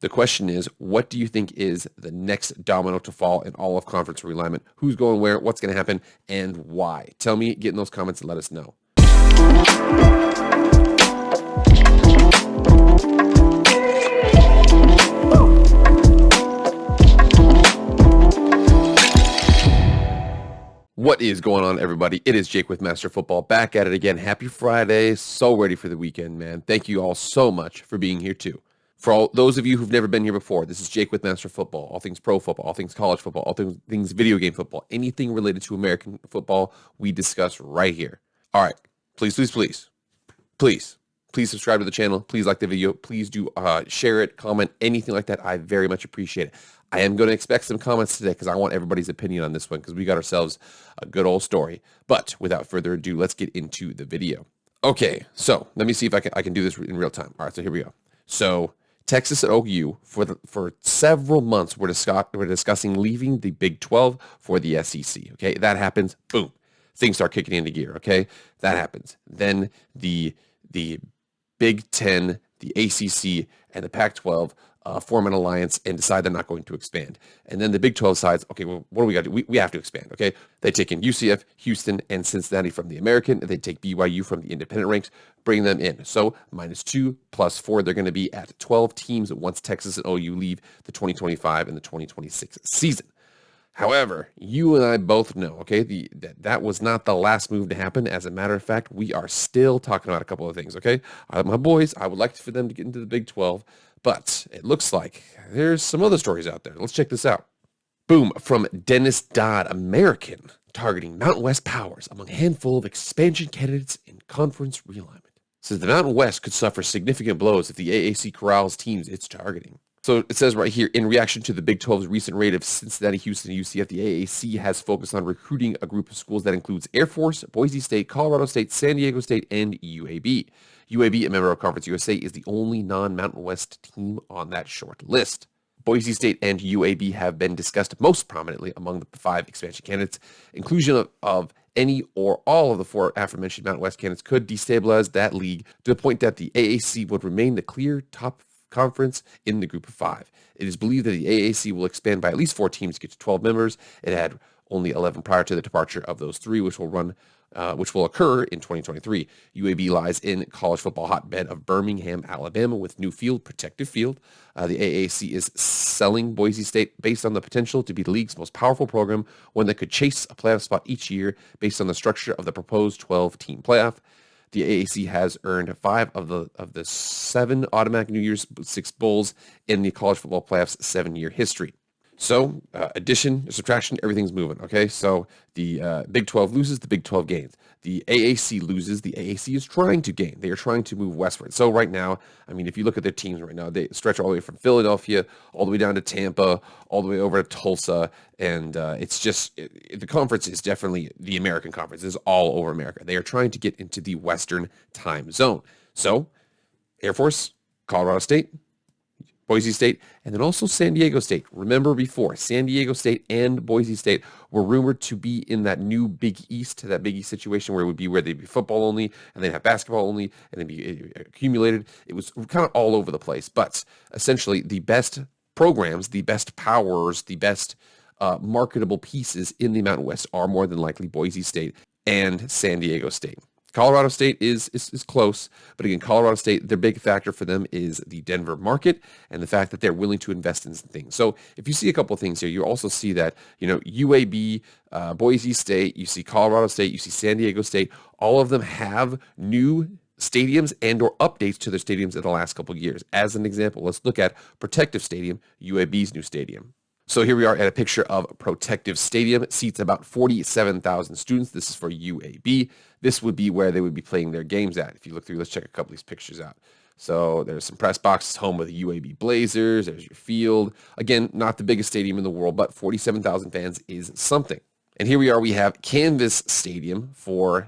The question is, what do you think is the next domino to fall in all of conference realignment? Who's going where? What's going to happen? And why? Tell me, get in those comments and let us know. What is going on, everybody? It is Jake with Master Football, back at it again. Happy Friday. So ready for the weekend, man. Thank you all so much for being here, too. For all those of you who've never been here before, this is Jake with Master Football. All things pro football, all things college football, all things video game football, anything related to American football, we discuss right here. All right. Please subscribe to the channel. Please like the video. Please do share it, comment, anything like that. I very much appreciate it. I am going to expect some comments today because I want everybody's opinion on this one because we got ourselves a good old story. But without further ado, let's get into the video. Okay, so let me see if I can do this in real time. All right, so here we go. So Texas and OU, for several months, we're discussing leaving the Big 12 for the SEC. Okay, that happens. Boom. Things start kicking into gear. Okay, that happens. Then the Big 10, the ACC, and the Pac-12 form an alliance and decide they're not going to expand. And then the Big 12 decides, okay, well, what do we got to do? We have to expand, okay? They take in UCF, Houston, and Cincinnati from the American, and they take BYU from the independent ranks, bring them in. So -2 + 4, they're going to be at 12 teams once Texas and OU leave the 2025 and the 2026 season. However, you and I both know, okay, that was not the last move to happen. As a matter of fact, we are still talking about a couple of things, okay? My boys, I would like for them to get into the Big 12, but it looks like there's some other stories out there. Let's check this out. Boom, from Dennis Dodd, American, targeting Mountain West powers among a handful of expansion candidates in conference realignment. Says the Mountain West could suffer significant blows if the AAC corrals teams it's targeting. So it says right here, in reaction to the Big 12's recent raid of Cincinnati, Houston, and UCF, the AAC has focused on recruiting a group of schools that includes Air Force, Boise State, Colorado State, San Diego State, and UAB. UAB, a member of Conference USA, is the only non-Mountain West team on that short list. Boise State and UAB have been discussed most prominently among the 5 expansion candidates. Inclusion of any or all of the 4 aforementioned Mountain West candidates could destabilize that league to the point that the AAC would remain the clear top conference in the group of 5. It is believed that the AAC will expand by at least 4 teams to get to 12 members. It had only 11 prior to the departure of those 3, which will occur in 2023. UAB lies in college football hotbed of Birmingham, Alabama, with new field, protective field. The AAC is selling Boise State based on the potential to be the league's most powerful program, one that could chase a playoff spot each year based on the structure of the proposed 12-team playoff. The AAC has earned 5 of the 7 automatic New Year's 6 bowls in the college football playoffs' 7-year history. So addition, subtraction, everything's moving, okay? So the Big 12 loses, the Big 12 gains. The AAC loses, the AAC is trying to gain. They are trying to move westward. So right now, I mean, if you look at their teams right now, they stretch all the way from Philadelphia, all the way down to Tampa, all the way over to Tulsa, and it's just, the conference is definitely the American conference. It's all over America. They are trying to get into the Western time zone. So Air Force, Colorado State, Boise State, and then also San Diego State. Remember before, San Diego State and Boise State were rumored to be in that new Big East, that Big East situation where they'd be football only, and they'd have basketball only, and they'd be accumulated. It was kind of all over the place. But essentially, the best programs, the best powers, the best marketable pieces in the Mountain West are more than likely Boise State and San Diego State. Colorado State is close, but again, Colorado State, their big factor for them is the Denver market and the fact that they're willing to invest in some things. So if you see a couple of things here, you also see that, UAB, Boise State, you see Colorado State, you see San Diego State, all of them have new stadiums and or updates to their stadiums in the last couple of years. As an example, let's look at Protective Stadium, UAB's new stadium. So here we are at a picture of Protective Stadium. It seats about 47,000 students. This is for UAB. This would be where they would be playing their games at. If you look through, let's check a couple of these pictures out. So there's some press boxes, home of the UAB Blazers. There's your field. Again, not the biggest stadium in the world, but 47,000 fans is something. And here we are, we have Canvas Stadium for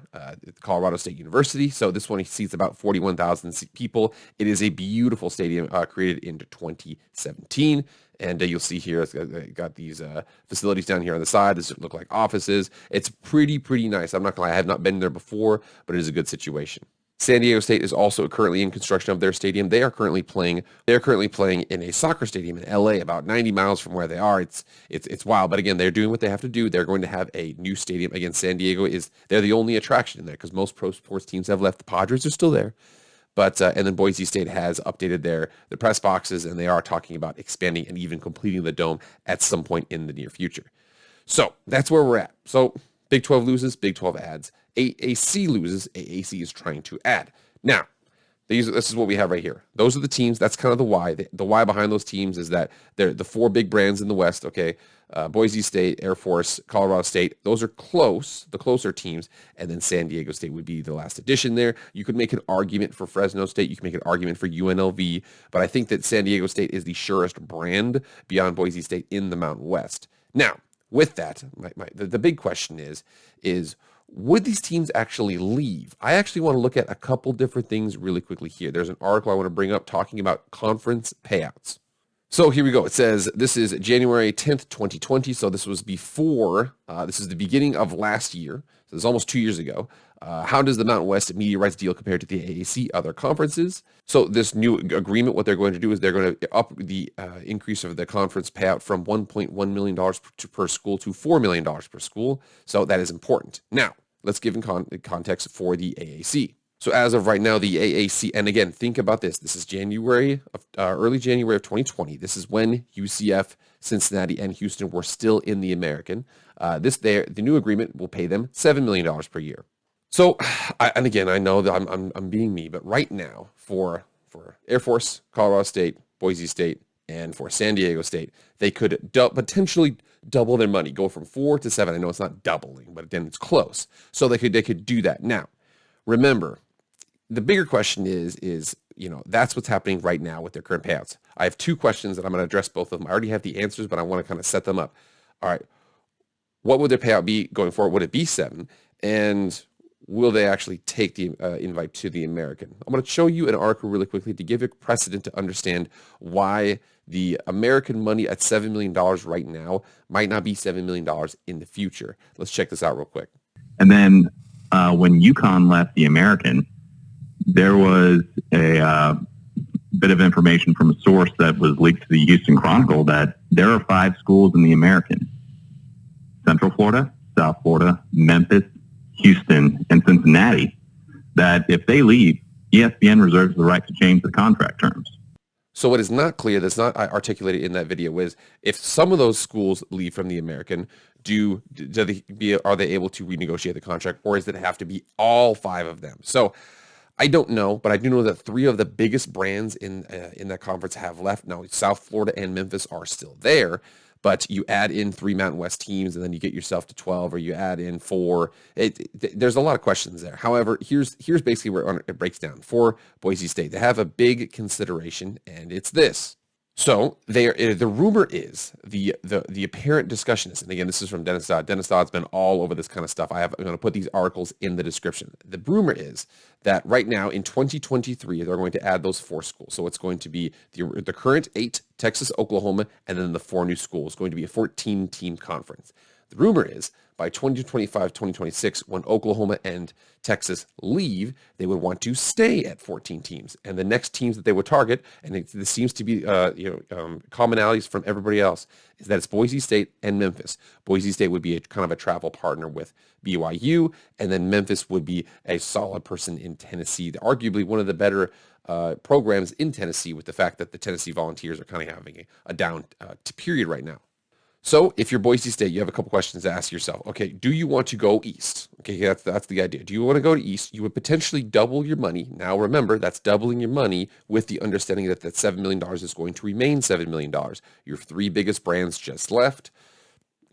Colorado State University. So this one seats about 41,000 people. It is a beautiful stadium created in 2017. And you'll see here, it's got these facilities down here on the side. This look like offices. It's pretty nice. I'm not going to lie, I have not been there before, but it is a good situation. San Diego State is also currently in construction of their stadium. They're currently playing in a soccer stadium in LA, about 90 miles from where they are. It's wild, but again, they're doing what they have to do. They're going to have a new stadium. Again, San Diego they're the only attraction in there because most pro sports teams have left. The Padres are still there. But and then Boise State has updated their press boxes, and they are talking about expanding and even completing the dome at some point in the near future. So that's where we're at. So Big 12 loses, Big 12 adds. AAC loses, AAC is trying to add. Now, this is what we have right here. Those are the teams. That's kind of the why. The why behind those teams is that they're the four big brands in the West, okay? Boise State, Air Force, Colorado State. Those are close, the closer teams. And then San Diego State would be the last addition there. You could make an argument for Fresno State. You can make an argument for UNLV. But I think that San Diego State is the surest brand beyond Boise State in the Mountain West. Now, with that, the big question is would these teams actually leave? I actually want to look at a couple different things really quickly here. There's an article I want to bring up talking about conference payouts. So here we go. It says this is January 10th, 2020. So this was before, this is the beginning of last year. So it's almost 2 years ago. How does the Mountain West media rights deal compared to the AAC other conferences? So this new agreement, what they're going to do is they're going to up the increase of the conference payout from $1.1 million per school to $4 million per school. So that is important. Now, let's give in context for the AAC. So as of right now, the AAC, and again, think about this. This is early January of 2020. This is when UCF, Cincinnati, and Houston were still in the American. The new agreement will pay them $7 million per year. So, and again, I know that I'm being me, but right now for Air Force, Colorado State, Boise State, and for San Diego State, they could potentially double their money, go from 4 to 7. I know it's not doubling, but again, it's close. So they could do that. Now, remember, the bigger question is that's what's happening right now with their current payouts. I have two questions that I'm going to address both of them. I already have the answers, but I want to kind of set them up. All right, what would their payout be going forward? Would it be 7? And will they actually take the invite to the American? I'm going to show you an article really quickly to give you precedent to understand why the American money at $7 million right now might not be $7 million in the future. Let's check this out real quick. And then when UConn left the American, there was a bit of information from a source that was leaked to the Houston Chronicle that there are 5 schools in the American: Central Florida, South Florida, Memphis, Houston, and Cincinnati, that if they leave, ESPN reserves the right to change the contract terms. So what is not clear, that's not articulated in that video, is if some of those schools leave from the American, are they able to renegotiate the contract, or does it have to be all 5 of them? So I don't know, but I do know that 3 of the biggest brands in that conference have left. Now, South Florida and Memphis are still there, but you add in 3 Mountain West teams, and then you get yourself to 12, or you add in 4. There's a lot of questions there. However, here's basically where it breaks down. For Boise State, they have a big consideration, and it's this. So the rumor is, the apparent discussion is, and again, this is from Dennis Dodd. Dennis Dodd's been all over this kind of stuff. I'm going to put these articles in the description. The rumor is that right now in 2023, they're going to add those 4 schools. So it's going to be the current 8, Texas, Oklahoma, and then the 4 new schools. It's going to be a 14-team conference. The rumor is by 2025, 2026, when Oklahoma and Texas leave, they would want to stay at 14 teams. And the next teams that they would target, and this seems to be commonalities from everybody else, is that it's Boise State and Memphis. Boise State would be kind of a travel partner with BYU, and then Memphis would be a solid person in Tennessee, arguably one of the better programs in Tennessee, with the fact that the Tennessee Volunteers are kind of having a down period right now. So if you're Boise State, you have a couple questions to ask yourself. Okay, do you want to go east? Okay, that's the idea. Do you want to go to east? You would potentially double your money. Now remember, that's doubling your money with the understanding that that $7 million is going to remain $7 million. Your 3 biggest brands just left.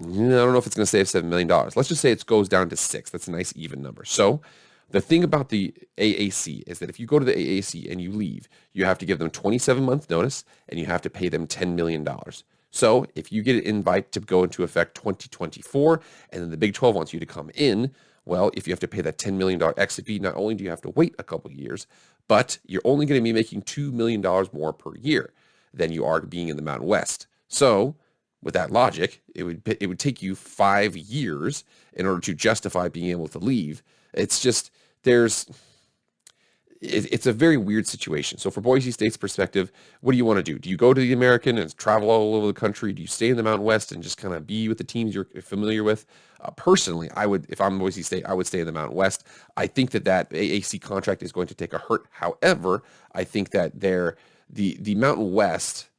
I don't know if it's going to save $7 million. Let's just say it goes down to 6. That's a nice even number. So the thing about the AAC is that if you go to the AAC and you leave, you have to give them 27-month notice, and you have to pay them $10 million. So if you get an invite to go into effect 2024, and then the Big 12 wants you to come in, well, if you have to pay that $10 million exit fee, not only do you have to wait a couple years, but you're only going to be making $2 million more per year than you are being in the Mountain West. So with that logic, it would take you 5 years in order to justify being able to leave. It's just, it's a very weird situation. So for Boise State's perspective, what do you want to do? Do you go to the American and travel all over the country? Do you stay in the Mountain West and just kind of be with the teams you're familiar with? Personally, I would, if I'm Boise State, I would stay in the Mountain West. I think that AAC contract is going to take a hurt. However, I think that the Mountain West,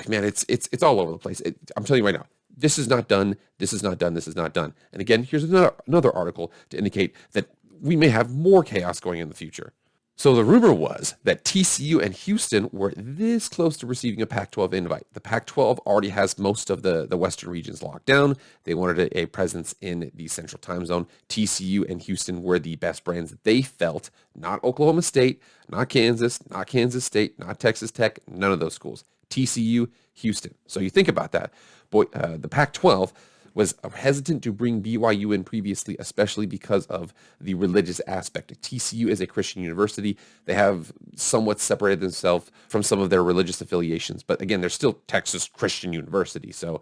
man, it's all over the place. I'm telling you right now, this is not done. This is not done. This is not done. And again, here's another article to indicate that we may have more chaos going in the future. So the rumor was that TCU and Houston were this close to receiving a Pac-12 invite. The Pac-12 already has most of the Western regions locked down. They wanted a presence in the Central Time Zone. TCU and Houston were the best brands that they felt, not Oklahoma State, not Kansas, not Kansas State, not Texas Tech, none of those schools. TCU, Houston. So you think about that. Boy, the Pac-12 was hesitant to bring BYU in previously, especially because of the religious aspect. TCU is a Christian university. They have somewhat separated themselves from some of their religious affiliations, but again, they're still Texas Christian University. So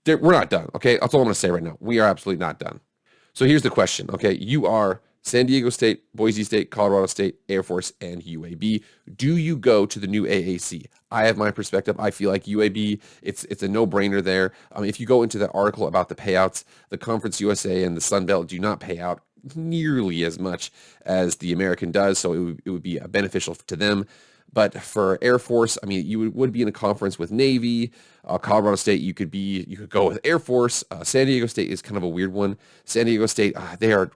we're not done. Okay, that's all I'm going to say right now. We are absolutely not done. So here's the question. Okay, you are San Diego State, Boise State, Colorado State, Air Force, and UAB. Do you go to the new AAC? I have my perspective. I feel like UAB, it's a no-brainer there. If you go into that article about the payouts, the Conference USA and the Sun Belt do not pay out nearly as much as the American does, so it would be beneficial to them. But for Air Force, I mean, you would be in a conference with Navy. Colorado State, you could go with Air Force. San Diego State is kind of a weird one. San Diego State, they are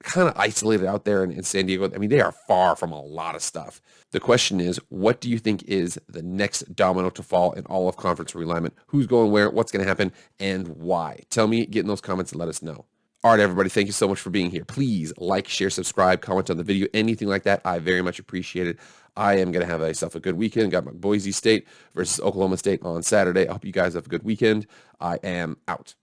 kind of isolated out there in San Diego. I mean, they are far from a lot of stuff. The question is, what do you think is the next domino to fall in all of conference realignment? Who's going where? What's going to happen? And why? Tell me, get in those comments and let us know. All right, everybody, thank you so much for being here. Please like, share, subscribe, comment on the video, anything like that. I very much appreciate it. I am going to have myself a good weekend. Got my Boise State versus Oklahoma State on Saturday. I hope you guys have a good weekend. I am out.